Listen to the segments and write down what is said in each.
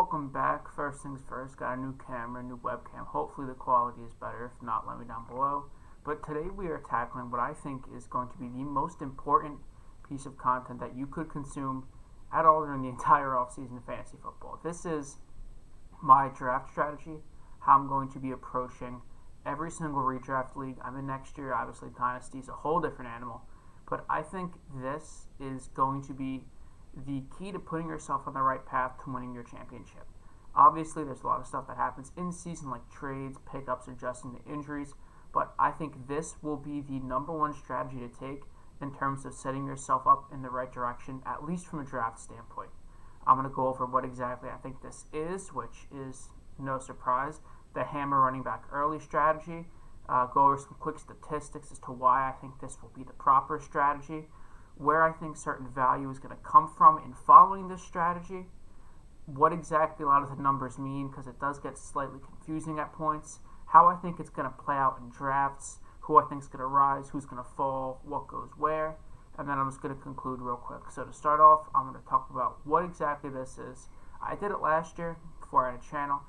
welcome back. First things first, got a new camera, new webcam. Hopefully the quality is better. If not, let me down below. But today we are tackling what I think is going to be the most important piece of content that you could consume at all during the entire offseason of fantasy football. This is my draft strategy, how I'm going to be approaching every single redraft league I'm in next year. Obviously, Dynasty is a whole different animal. But I think this is going to be the key to putting yourself on the right path to winning your championship. Obviously, there's a lot of stuff that happens in season, like trades, pickups, adjusting to injuries, but I think this will be the number one strategy to take in terms of setting yourself up in the right direction, at least from a draft standpoint. I'm going to go over what exactly I think this is, which is no surprise, the hammer running back early strategy. Go over some quick statistics as to why I think this will be the proper strategy, where I think certain value is going to come from in following this strategy, what exactly a lot of the numbers mean, because it does get slightly confusing at points, how I think it's going to play out in drafts, who I think is going to rise, who's going to fall, what goes where, and then I'm just going to conclude real quick. So to start off, I'm going to talk about what exactly this is. I did it last year before I had a channel.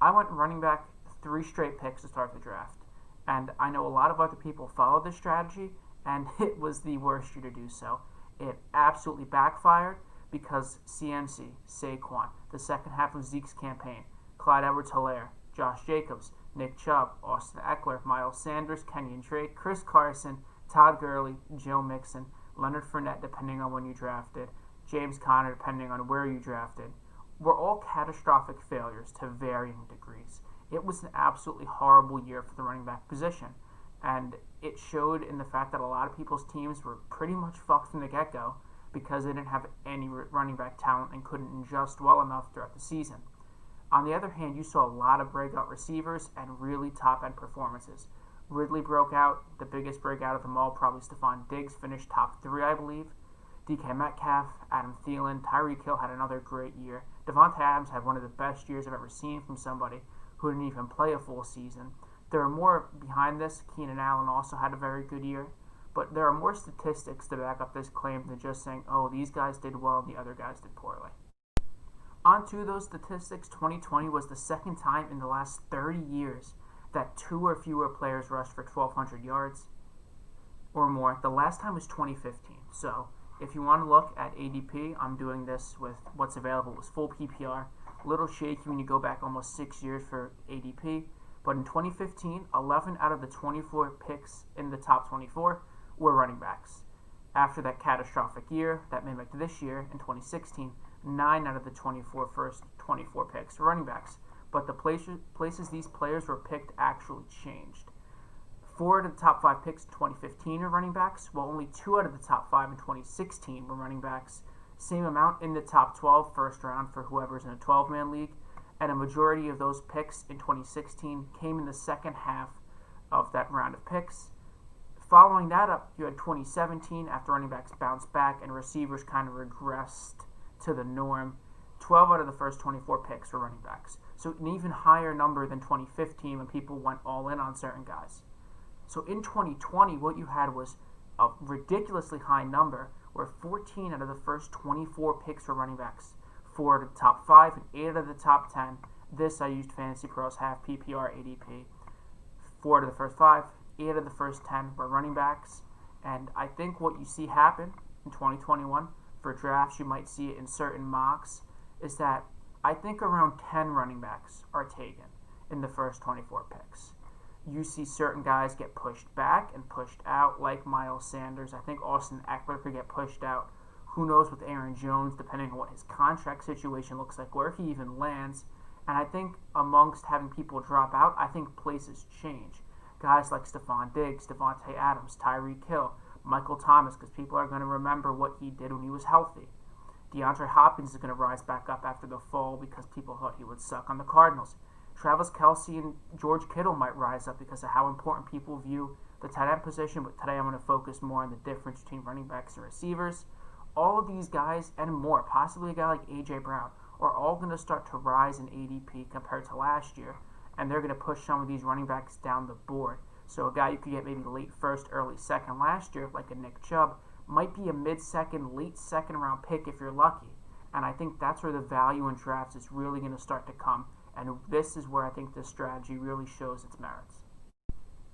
I went running back 3 straight picks to start the draft, and I know a lot of other people followed this strategy, and it was the worst year to do so. It absolutely backfired because CMC, Saquon, the second half of Zeke's campaign, Clyde Edwards-Helaire, Josh Jacobs, Nick Chubb, Austin Eckler, Miles Sanders, Kenyon Drake, Chris Carson, Todd Gurley, Joe Mixon, Leonard Fournette, depending on when you drafted, James Conner, depending on where you drafted, were all catastrophic failures to varying degrees. It was an absolutely horrible year for the running back position. And it showed in the fact that a lot of people's teams were pretty much fucked from the get-go because they didn't have any running back talent and couldn't adjust well enough throughout the season. On the other hand, you saw a lot of breakout receivers and really top-end performances. Ridley broke out, the biggest breakout of them all, probably Stephon Diggs, finished top 3, I believe. DK Metcalf, Adam Thielen, Tyreek Hill had another great year. Devontae Adams had one of the best years I've ever seen from somebody who didn't even play a full season. There are more behind this. Keenan Allen also had a very good year. But there are more statistics to back up this claim than just saying, oh, these guys did well and the other guys did poorly. On to those statistics, 2020 was the second time in the last 30 years that 2 or fewer players rushed for 1,200 yards or more. The last time was 2015. So if you want to look at ADP, I'm doing this with what's available was full PPR. A little shaky when you go back almost 6 years for ADP. But in 2015, 11 out of the 24 picks in the top 24 were running backs. After that catastrophic year that mimicked this year in 2016, 9 out of the 24 picks were running backs. But the places these players were picked actually changed. 4 out of the top 5 picks in 2015 were running backs, while only 2 out of the top 5 in 2016 were running backs. Same amount in the top 12 first round for whoever's in a 12-man league. And a majority of those picks in 2016 came in the second half of that round of picks. Following that up, you had 2017 after running backs bounced back and receivers kind of regressed to the norm. 12 out of the first 24 picks were running backs. So an even higher number than 2015 when people went all in on certain guys. So in 2020, what you had was a ridiculously high number where 14 out of the first 24 picks were running backs. 4 out of the top 5 and 8 out of the top 10. This I used Fantasy Pros half PPR ADP. 4 out of the first 5, 8 out of the first 10 were running backs. And I think what you see happen in 2021 for drafts, you might see it in certain mocks, is that I think around 10 running backs are taken in the first 24 picks. You see certain guys get pushed back and pushed out, like Miles Sanders. I think Austin Eckler could get pushed out. Who knows with Aaron Jones, depending on what his contract situation looks like, where he even lands. And I think amongst having people drop out, I think places change. Guys like Stephon Diggs, Devontae Adams, Tyreek Hill, Michael Thomas, because people are going to remember what he did when he was healthy. DeAndre Hopkins is going to rise back up after the fall because people thought he would suck on the Cardinals. Travis Kelce and George Kittle might rise up because of how important people view the tight end position, but today I'm going to focus more on the difference between running backs and receivers. All of these guys and more, possibly a guy like A.J. Brown, are all going to start to rise in ADP compared to last year, and they're going to push some of these running backs down the board. So a guy you could get maybe late first, early second last year, like a Nick Chubb, might be a mid-second, late second round pick if you're lucky. And I think that's where the value in drafts is really going to start to come. And this is where I think this strategy really shows its merits.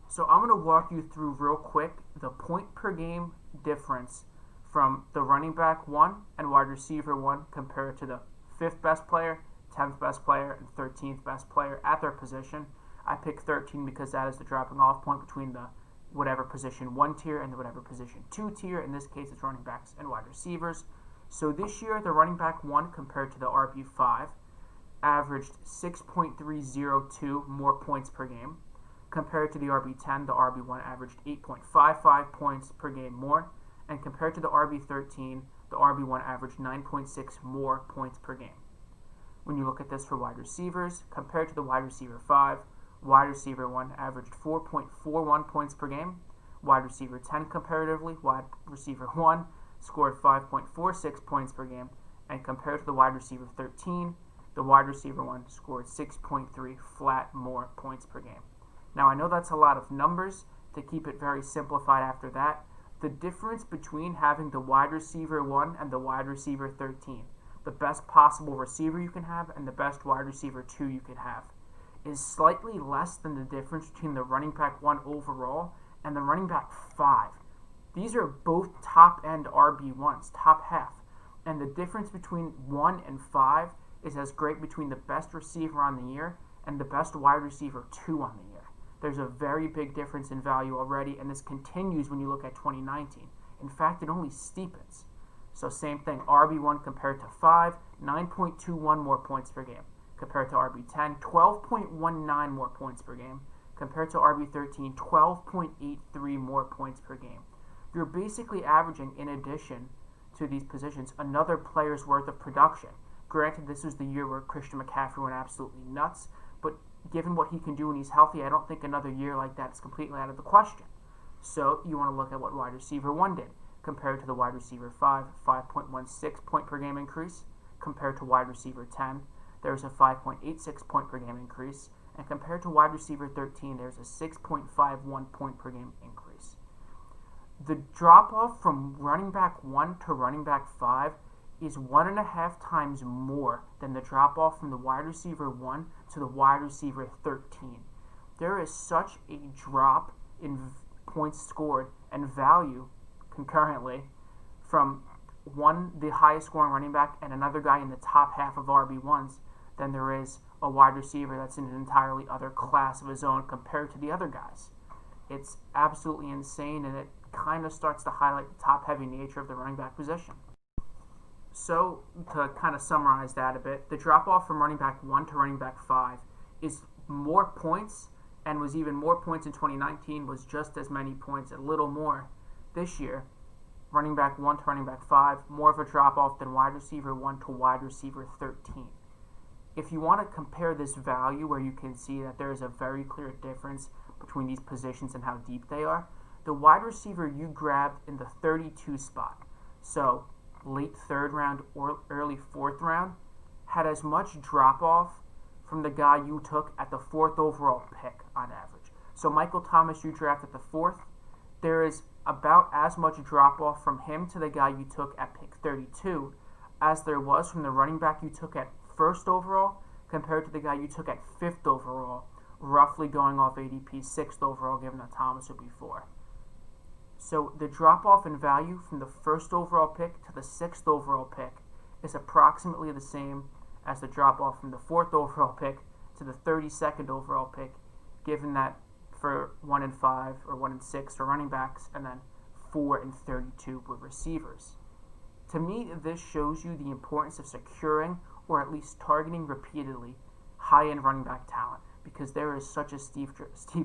So I'm going to walk you through real quick the point per game difference from the running back 1 and wide receiver 1 compared to the 5th best player, 10th best player, and 13th best player at their position. I picked 13 because that is the dropping off point between the whatever position 1 tier and the whatever position 2 tier. In this case, it's running backs and wide receivers. So this year, the running back 1 compared to the RB5 averaged 6.302 more points per game. Compared to the RB10, the RB1 averaged 8.55 points per game more. And compared to the RB13, the RB1 averaged 9.6 more points per game. When you look at this for wide receivers, compared to the wide receiver 5, wide receiver 1 averaged 4.41 points per game. Wide receiver 10 comparatively, wide receiver 1 scored 5.46 points per game. And compared to the wide receiver 13, the wide receiver 1 scored 6.3 flat more points per game. Now, I know that's a lot of numbers. To keep it very simplified after that, the difference between having the wide receiver 1 and the wide receiver 13, the best possible receiver you can have and the best wide receiver 2 you can have, is slightly less than the difference between the running back 1 overall and the running back 5. These are both top-end RB1s, top half. And the difference between 1 and 5 is as great between the best receiver on the year and the best wide receiver 2 on the year. There's a very big difference in value already, and this continues when you look at 2019. In fact, it only steepens. So same thing, RB1 compared to 5, 9.21 more points per game. Compared to RB10, 12.19 more points per game. Compared to RB13, 12.83 more points per game. You're basically averaging, in addition to these positions, another player's worth of production. Granted, this was the year where Christian McCaffrey went absolutely nuts, but given what he can do when he's healthy, I don't think another year like that is completely out of the question. So you want to look at what wide receiver 1 did. Compared to the wide receiver 5, 5.16 point per game increase. Compared to wide receiver 10, there's a 5.86 point per game increase. And compared to wide receiver 13, there's a 6.51 point per game increase. The drop-off from running back 1 to running back 5 is 1.5 times more than the drop-off from the wide receiver 1 to the wide receiver 13. There is such a drop in points scored and value concurrently from one, the highest scoring running back, and another guy in the top half of RB1s than there is a wide receiver that's in an entirely other class of his own compared to the other guys. It's absolutely insane, and it kind of starts to highlight the top-heavy nature of the running back position. So, to kind of summarize that a bit, the drop-off from running back 1 to running back 5 is more points, and was even more points in 2019, was just as many points, a little more this year. Running back 1 to running back 5, more of a drop-off than wide receiver 1 to wide receiver 13. If you want to compare this value where you can see that there is a very clear difference between these positions and how deep they are, the wide receiver you grabbed in the 32 spot, so late 3rd round or early 4th round, had as much drop-off from the guy you took at the 4th overall pick on average. So Michael Thomas you drafted at the 4th, there is about as much drop-off from him to the guy you took at pick 32 as there was from the running back you took at 1st overall compared to the guy you took at 5th overall, roughly going off ADP 6th overall, given that Thomas would be 4. So the drop-off in value from the 1st overall pick to the 6th overall pick is approximately the same as the drop-off from the 4th overall pick to the 32nd overall pick, given that for 1 and 5 or 1 and 6 for running backs, and then 4 and 32 were receivers. To me, this shows you the importance of securing or at least targeting repeatedly high-end running back talent, because there is such a steep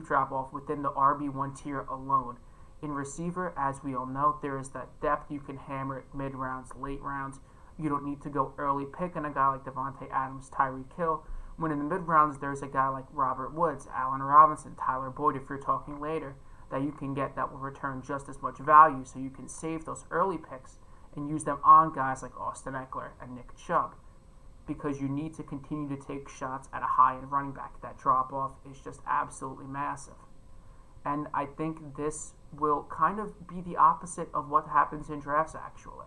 drop-off within the RB1 tier alone. In receiver, as we all know, there is that depth. You can hammer it mid-rounds, late rounds. You don't need to go early picking a guy like Devontae Adams, Tyreek Hill. When in the mid-rounds, there's a guy like Robert Woods, Allen Robinson, Tyler Boyd, if you're talking later, that you can get that will return just as much value, so you can save those early picks and use them on guys like Austin Eckler and Nick Chubb, because you need to continue to take shots at a high-end running back. That drop-off is just absolutely massive. And I think this will kind of be the opposite of what happens in drafts, actually.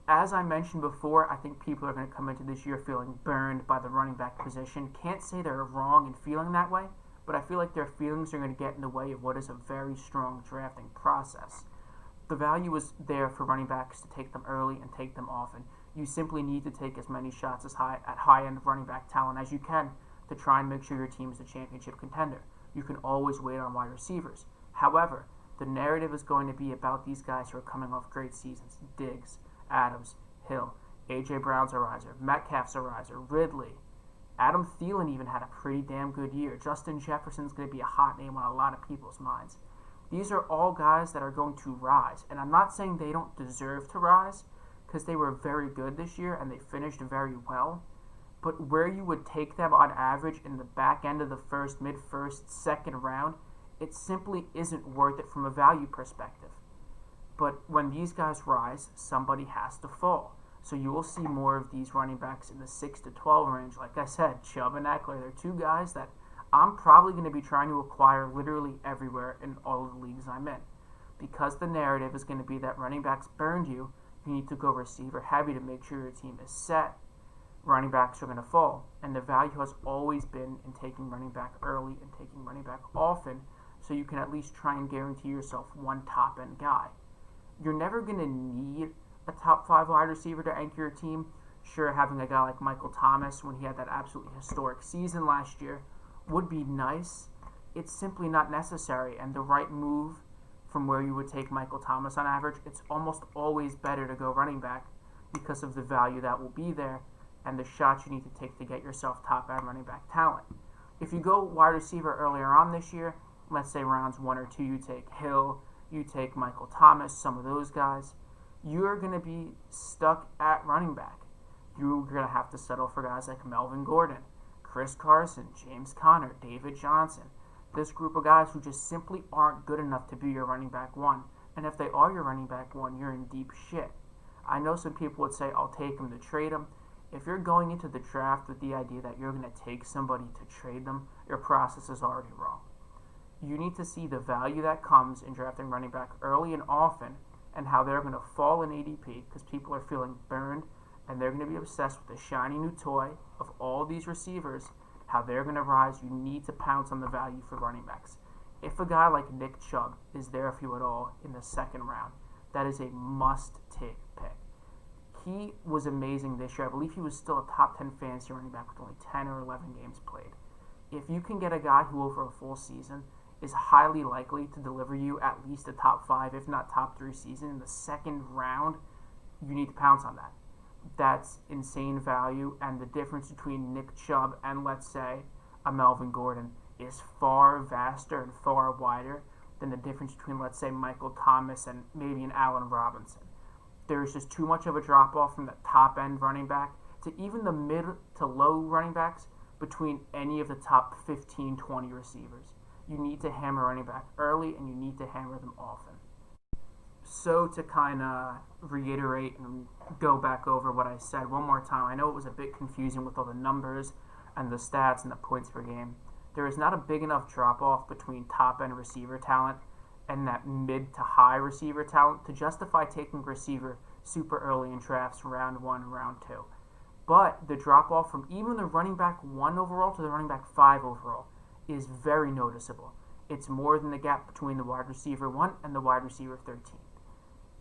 As I mentioned before, I think people are going to come into this year feeling burned by the running back position. Can't say they're wrong in feeling that way, but I feel like their feelings are going to get in the way of what is a very strong drafting process. The value is there for running backs to take them early and take them often. You simply need to take as many shots at high-end running back talent as you can to try and make sure your team is a championship contender. You can always wait on wide receivers. However, the narrative is going to be about these guys who are coming off great seasons. Diggs, Adams, Hill, A.J. Brown's a riser, Metcalf's a riser, Ridley. Adam Thielen even had a pretty damn good year. Justin Jefferson's going to be a hot name on a lot of people's minds. These are all guys that are going to rise. And I'm not saying they don't deserve to rise, because they were very good this year and they finished very well. But where you would take them on average in the back end of the first, mid-first, second round, it simply isn't worth it from a value perspective. But when these guys rise, somebody has to fall. So you will see more of these running backs in the 6 to 12 range. Like I said, Chubb and Eckler, they're two guys that I'm probably going to be trying to acquire literally everywhere in all of the leagues I'm in. Because the narrative is going to be that running backs burned you, you need to go receiver heavy to make sure your team is set. Running backs are going to fall. And the value has always been in taking running back early and taking running back often, so you can at least try and guarantee yourself one top-end guy. You're never going to need a top 5 wide receiver to anchor your team. Sure, having a guy like Michael Thomas when he had that absolutely historic season last year would be nice. It's simply not necessary, and the right move from where you would take Michael Thomas on average, it's almost always better to go running back because of the value that will be there and the shots you need to take to get yourself top-end running back talent. If you go wide receiver earlier on this year, let's say rounds 1 or 2, you take Hill, you take Michael Thomas, some of those guys, you're going to be stuck at running back. You're going to have to settle for guys like Melvin Gordon, Chris Carson, James Conner, David Johnson. This group of guys who just simply aren't good enough to be your running back one. And if they are your running back one, you're in deep shit. I know some people would say, I'll take them to trade them. If you're going into the draft with the idea that you're going to take somebody to trade them, your process is already wrong. You need to see the value that comes in drafting running back early and often and how they're going to fall in ADP because people are feeling burned and they're going to be obsessed with the shiny new toy of all these receivers, how they're going to rise. You need to pounce on the value for running backs. If a guy like Nick Chubb is there for you at all in the second round, that is a must-take pick. He was amazing this year. I believe he was still a top 10 fantasy running back with only 10 or 11 games played. If you can get a guy who over a full season is highly likely to deliver you at least a top 5, if not top 3 season in the second round, you need to pounce on that. That's insane value, and the difference between Nick Chubb and, let's say, a Melvin Gordon is far vaster and far wider than the difference between, let's say, Michael Thomas and maybe an Allen Robinson. There's just too much of a drop-off from the top-end running back to even the mid to low running backs between any of the top 15, 20 receivers. You need to hammer running back early, and you need to hammer them often. So to kind of reiterate and go back over what I said one more time, I know it was a bit confusing with all the numbers and the stats and the points per game. There is not a big enough drop-off between top-end receiver talent and that mid to high receiver talent to justify taking receiver super early in drafts, round 1 and round 2. But the drop-off from even the running back 1 overall to the running back 5 overall is very noticeable. It's more than the gap between the wide receiver 1 and the wide receiver 13.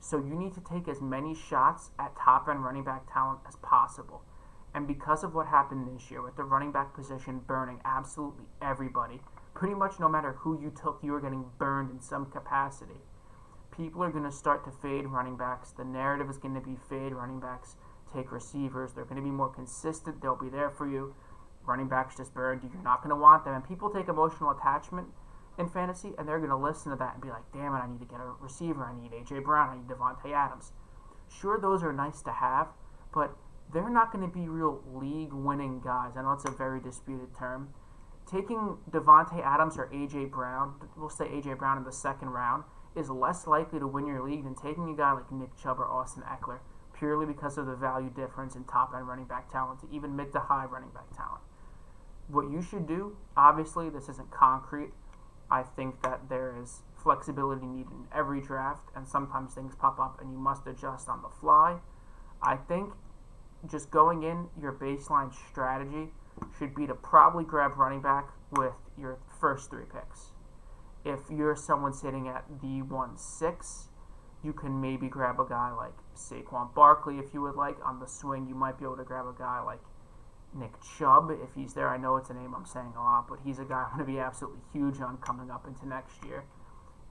So you need to take as many shots at top-end running back talent as possible. And because of what happened this year with the running back position burning absolutely everybody, pretty much no matter who you took, you were getting burned in some capacity. People are going to start to fade running backs. The narrative is going to be fade running backs, take receivers. They're going to be more consistent. They'll be there for you. Running backs just burned you. You're not going to want them. And people take emotional attachment in fantasy, and they're going to listen to that and be like, damn it, I need to get a receiver. I need A.J. Brown. I need Devontae Adams. Sure, those are nice to have, but they're not going to be real league-winning guys. I know it's a very disputed term. Taking Devontae Adams or A.J. Brown, we'll say A.J. Brown in the second round, is less likely to win your league than taking a guy like Nick Chubb or Austin Eckler, purely because of the value difference in top-end running back talent to even mid to high running back talent. What you should do, obviously, this isn't concrete. I think that there is flexibility needed in every draft, and sometimes things pop up and you must adjust on the fly. I think just going in, your baseline strategy should be to probably grab running back with your first 3 picks. If you're someone sitting at the 1-6, you can maybe grab a guy like Saquon Barkley if you would like. On the swing, you might be able to grab a guy like Nick Chubb if he's there. I know it's a name I'm saying a lot, but he's a guy I'm going to be absolutely huge on coming up into next year.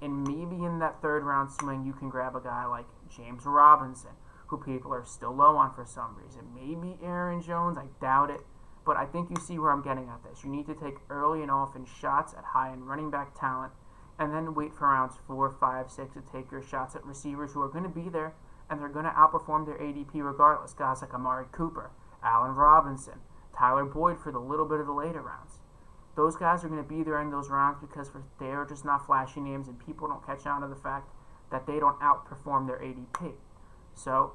And maybe in that 3rd round swing, you can grab a guy like James Robinson, who people are still low on for some reason. Maybe Aaron Jones, I doubt it. But I think you see where I'm getting at this. You need to take early and often shots at high-end running back talent, and then wait for rounds 4, 5, 6 to take your shots at receivers who are going to be there, and they're going to outperform their ADP regardless. Guys like Amari Cooper, Allen Robinson, Tyler Boyd for the little bit of the later rounds. Those guys are going to be there in those rounds because they're just not flashy names, and people don't catch on to the fact that they don't outperform their ADP. So,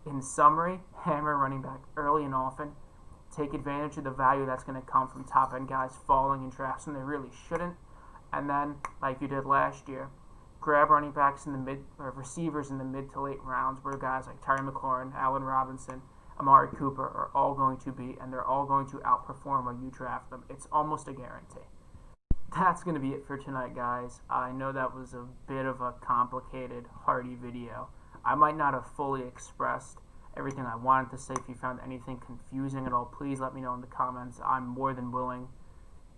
in summary, hammer running back early and often. Take advantage of the value that's going to come from top-end guys falling in drafts when they really shouldn't. And then, like you did last year, grab running backs in the mid, or receivers in the mid to late rounds where guys like Terry McLaurin, Allen Robinson, Amari Cooper are all going to be, and they're all going to outperform when you draft them. It's almost a guarantee. That's going to be it for tonight, guys. I know that was a bit of a complicated, hardy video. I might not have fully expressed everything I wanted to say. If you found anything confusing at all, please let me know in the comments. I'm more than willing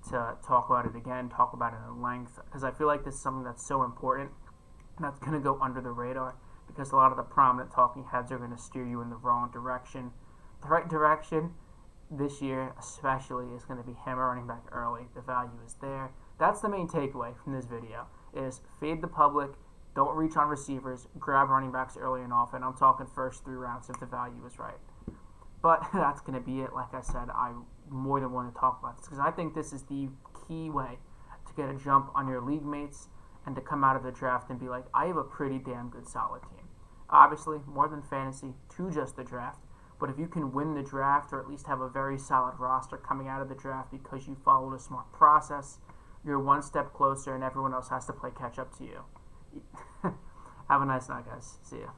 to talk about it again, talk about it in length, because I feel like this is something that's so important and that's going to go under the radar, because a lot of the prominent talking heads are going to steer you in the wrong direction. The right direction this year especially is going to be hammer running back early. The value is there. That's the main takeaway from this video, is fade the public, don't reach on receivers, grab running backs early and often. I'm talking first 3 rounds if the value is right. But that's going to be it. Like I said, I'm more than willing to talk about this because I think this is the key way to get a jump on your league mates and to come out of the draft and be like, I have a pretty damn good solid team. Obviously, more than fantasy to just the draft. But if you can win the draft or at least have a very solid roster coming out of the draft because you followed a smart process, you're one step closer and everyone else has to play catch up to you. Have a nice night, guys. See ya.